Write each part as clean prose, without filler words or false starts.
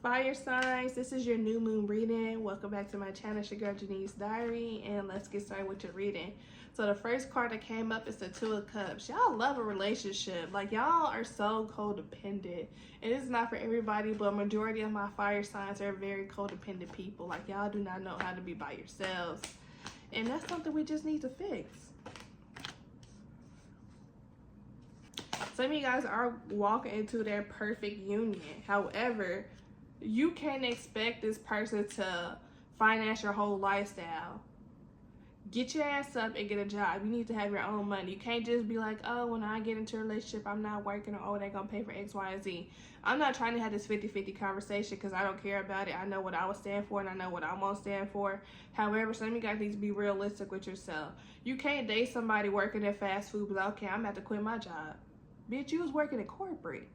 Fire signs, this is your new moon reading. Welcome back to my channel. It's your girl Janice's Diary, and let's get started with your reading. So the first card that came up is the Two of Cups. Y'all love a relationship. Like, y'all are so codependent, and this is not for everybody, but majority of my fire signs are very codependent people. Like, y'all do not know how to be by yourselves, and that's something we just need to fix. Some of you guys are walking into their perfect union. However, you can't expect this person to finance your whole lifestyle. Get your ass up and get a job. You need to have your own money. You can't just be like, oh, when I get into a relationship, I'm not working, or oh, they're going to pay for X, Y, and Z. I'm not trying to have this 50-50 conversation because I don't care about it. I know what I would stand for and I know what I'm going to stand for. However, some of you guys need to be realistic with yourself. You can't date somebody working at fast food, but okay, I'm about to quit my job. Bitch, you was working at corporate.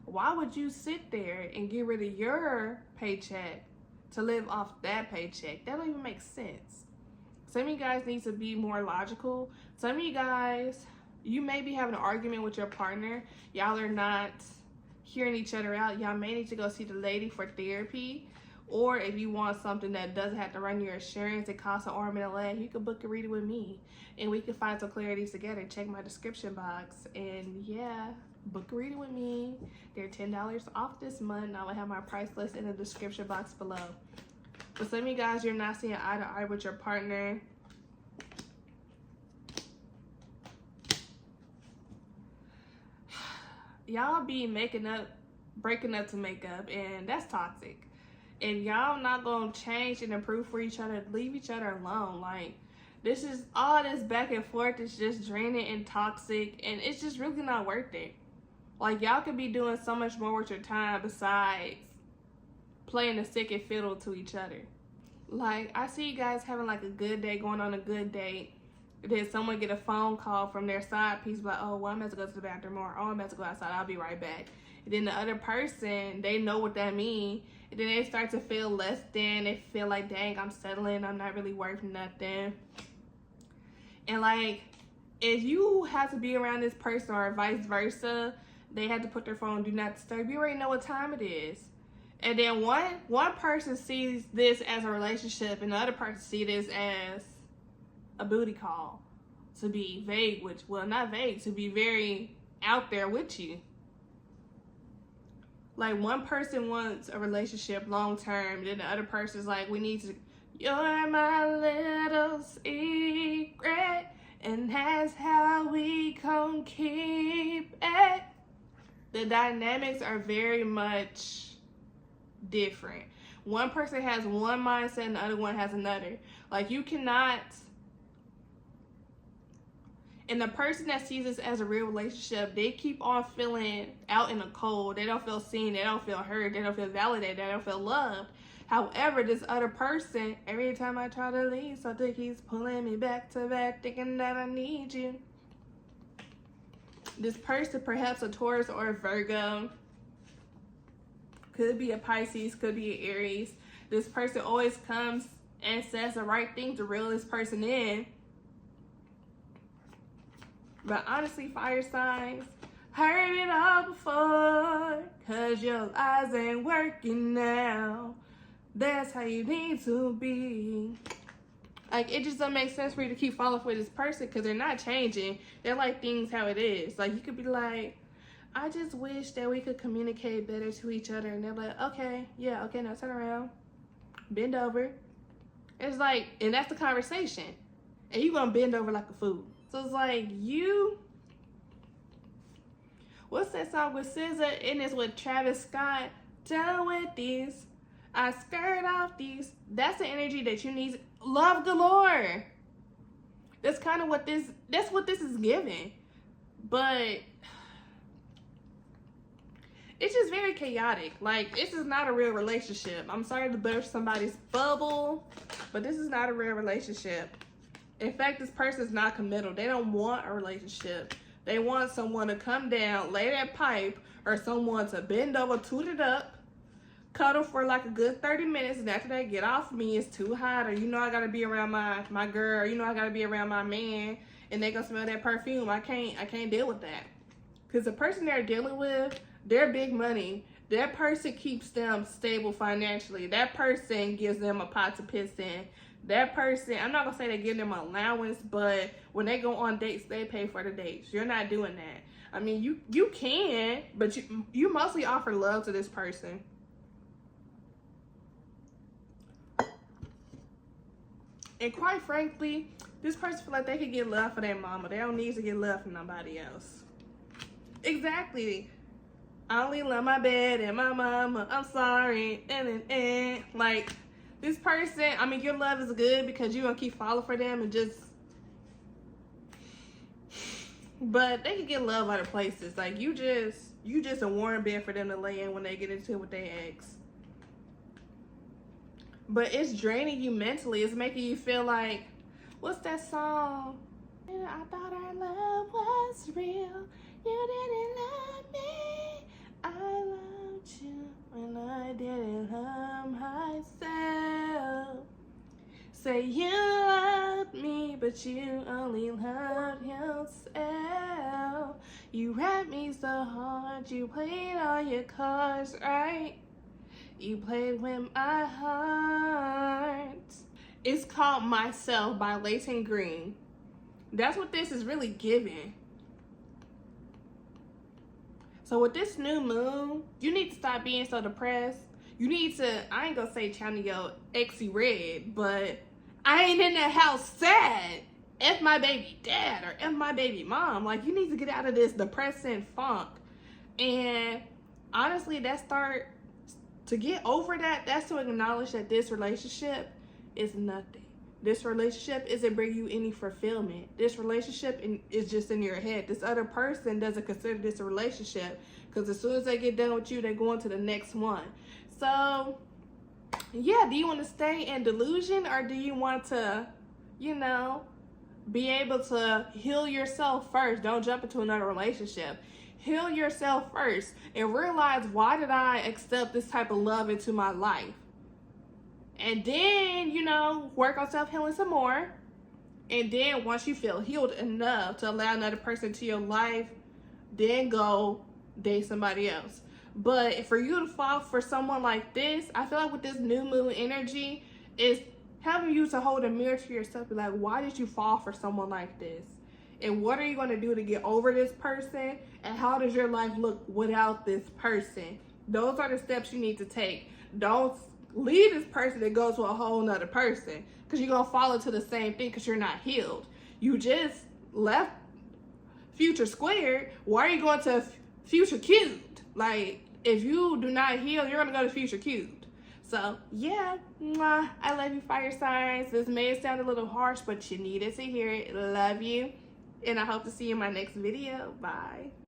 Why would you sit there and get rid of your paycheck to live off that paycheck? That don't even make sense. Some of you guys need to be more logical. Some of you guys, you may be having an argument with your partner. Y'all are not hearing each other out. Y'all may need to go see the lady for therapy. Or if you want something that doesn't have to run your insurance, it costs an arm and a leg, you can book a reading with me. And we can find some clarity together. Check my description box. And yeah, book a reading with me. They're $10 off this month. I will have my price list in the description box below. But some of you guys, you're not seeing eye to eye with your partner. Y'all be breaking up to make up, and that's toxic. If y'all not gonna change and improve for each other, leave each other alone. Like, this is all this back and forth is just draining and toxic, and it's just really not worth it. Like, y'all could be doing so much more with your time besides playing the second fiddle to each other. Like, I see you guys having like a good day, going on a good date. Then someone get a phone call from their side piece, like, oh, well, I'm about to go to the bathroom, or oh, I'm about to go outside, I'll be right back. And then the other person, they know what that means. And then they start to feel less than. They feel like, dang, I'm settling. I'm not really worth nothing. And like, if you have to be around this person or vice versa, they have to put their phone do not disturb. You already know what time it is. And then one person sees this as a relationship and the other person sees this as a booty call. To be vague, well, not vague, to be very out there with you. Like, one person wants a relationship long term, then the other person's like, we need to, you're my little secret, and that's how we gon' keep it. The dynamics are very much different. One person has one mindset and the other one has another. Like, you cannot. And the person that sees this as a real relationship, they keep on feeling out in the cold. They don't feel seen. They don't feel heard. They don't feel validated. They don't feel loved. However, this other person, every time I try to leave, something keeps pulling me back to back, thinking that I need you. This person, perhaps a Taurus or a Virgo, could be a Pisces, could be an Aries. This person always comes and says the right thing to reel this person in. But honestly, fire signs, heard it all before, cause your lies ain't working now. That's how you need to be. Like, it just doesn't make sense for you to keep falling for this person because they're not changing. They're like things how it is. Like, you could be like, I just wish that we could communicate better to each other. And they're like, okay, yeah, okay, now turn around, bend over. It's like, and that's the conversation. And you're gonna bend over like a fool. So it's like, what's that song with SZA and it's with Travis Scott? Done with these, I skirt off these. That's the energy that you need. Love Galore. That's kind of what that's what this is giving. But it's just very chaotic. Like, this is not a real relationship. I'm sorry to burst somebody's bubble, but this is not a real relationship. In fact, this person's not committal. They don't want a relationship. They want someone to come down, lay that pipe, or someone to bend over, toot it up, cuddle for like a good 30 minutes, and after that, get off me, it's too hot, or you know I gotta be around my girl, or you know I gotta be around my man, and they gonna smell that perfume. I can't deal with that. Because the person they're dealing with, they're big money. That person keeps them stable financially. That person gives them a pot to piss in. That person, I'm not going to say they give them an allowance, but when they go on dates, they pay for the dates. You're not doing that. I mean, you can, but you mostly offer love to this person. And quite frankly, this person feel like they can get love for their mama. They don't need to get love from nobody else. Exactly. I only love my bed and my mama. I'm sorry. Like, this person, I mean, your love is good because you're going to keep falling for them and just... But they can get love other places. Like, you just a warm bed for them to lay in when they get into it with their ex. But it's draining you mentally. It's making you feel like, what's that song? I thought our love was real. You didn't love me. I loved you when I didn't love myself. Say you loved me, but you only loved yourself. You rapped me so hard, you played all your cards right. You played with my heart. It's called Myself by Layton Greene. That's what this is really giving. So with this new moon, you need to stop being so depressed. You need to, I ain't gonna say channel your exy red, but I ain't in that house sad. F my baby dad or F my baby mom. Like, you need to get out of this depressing funk. And honestly, to get over that, that's to acknowledge that this relationship is nothing. This relationship isn't bringing you any fulfillment. This relationship is just in your head. This other person doesn't consider this a relationship because as soon as they get done with you, they go on to the next one. So, yeah, do you want to stay in delusion or do you want to, be able to heal yourself first? Don't jump into another relationship. Heal yourself first and realize, why did I accept this type of love into my life? And then, work on self-healing some more. And then once you feel healed enough to allow another person into your life, then go date somebody else. But for you to fall for someone like this, I feel like with this new moon energy, is having you to hold a mirror to yourself. Be like, why did you fall for someone like this? And what are you going to do to get over this person? And how does your life look without this person? Those are the steps you need to take. Don't leave this person and go to a whole nother person, because you're going to fall into the same thing because you're not healed. You just left future squared. Why are you going to future cubed? Like, if you do not heal, you're going to go to future cubed. So, yeah, I love you, fire signs. This may sound a little harsh, but you needed to hear it. Love you. And I hope to see you in my next video. Bye.